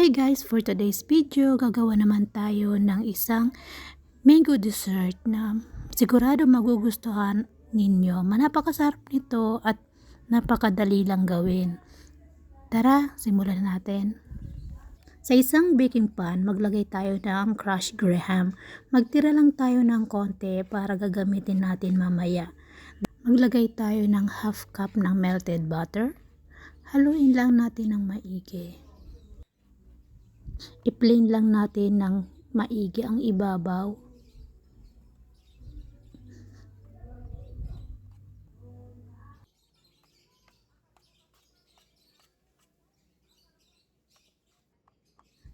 Hi guys, for today's video, gagawa naman tayo ng isang mango dessert na sigurado magugustuhan ninyo. Napakasarap nito at napakadali lang gawin. Tara, simulan natin. Sa isang baking pan, maglagay tayo ng crushed graham. Magtira lang tayo ng konti para gagamitin natin mamaya. Maglagay tayo ng half cup ng melted butter. Haluin lang natin ng maigi. I-plain lang natin ng maigi ang ibabaw.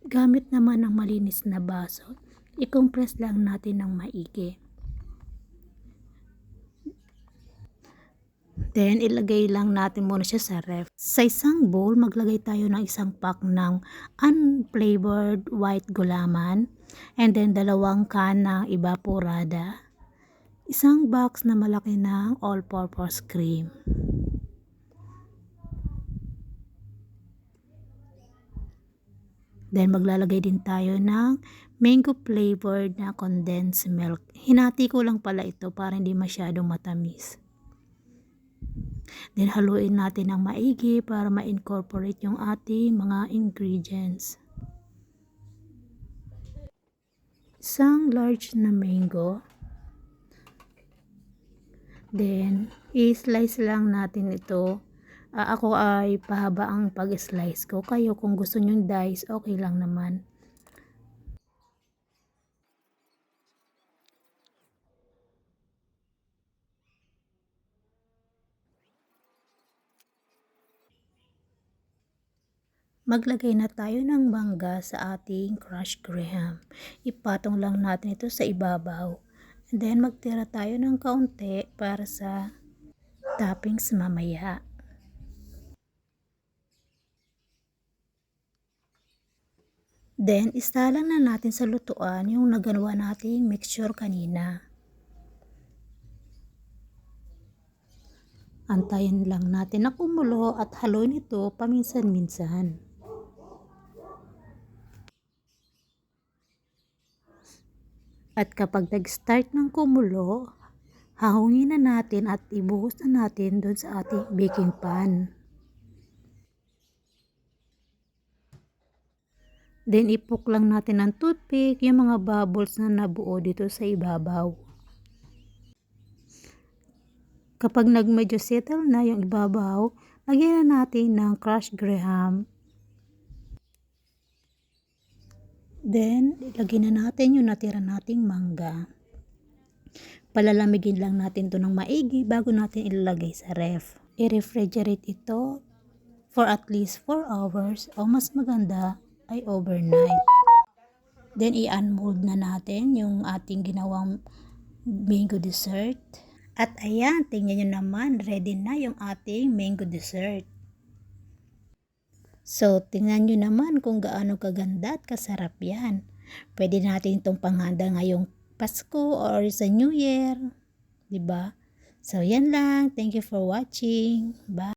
Gamit naman ng malinis na baso, i-compress lang natin ng maigi. Then, ilagay lang natin muna siya sa ref. Sa isang bowl, maglagay tayo ng isang pack ng unflavored white gulaman. And then, 2 can ng evaporada. Isang box na malaki ng all-purpose cream. Then, maglalagay din tayo ng mango flavored na condensed milk. Hinati ko lang pala ito para hindi masyadong matamis. Then, haluin natin ng maigi para ma-incorporate yung ating mga ingredients. Isang large na mango. Then, i-slice lang natin ito. Ako ay pahaba ang pag-slice ko. Kayo kung gusto nyo dice, okay lang naman. Maglagay na tayo ng mangga sa ating crushed graham. Ipatong lang natin ito sa ibabaw. And then magtira tayo ng kaunti para sa toppings mamaya. Then isalang na natin sa lutuan yung nagawa nating mixture kanina. Antayin lang natin na kumulo at haluin ito paminsan-minsan. At kapag nag-start ng kumulo, hahungin na natin at ibuhos na natin doon sa ating baking pan. Then ipok lang natin ng toothpick yung mga bubbles na nabuo dito sa ibabaw. Kapag medyo settle na yung ibabaw, lagyan na natin ng crushed graham. Then, ilagay na natin yung natira nating mangga. Palalamigin lang natin to ng maigi bago natin ilalagay sa ref. I-refrigerate ito for at least 4 hours o mas maganda ay overnight. Then, i-unmold na natin yung ating ginawang mango dessert. At ayan, tingnan nyo naman, ready na yung ating mango dessert. So, tingnan nyo naman kung gaano kaganda at kasarap yan. Pwede natin itong panghanda ngayong Pasko or sa New Year. Diba? So, yan lang. Thank you for watching. Bye!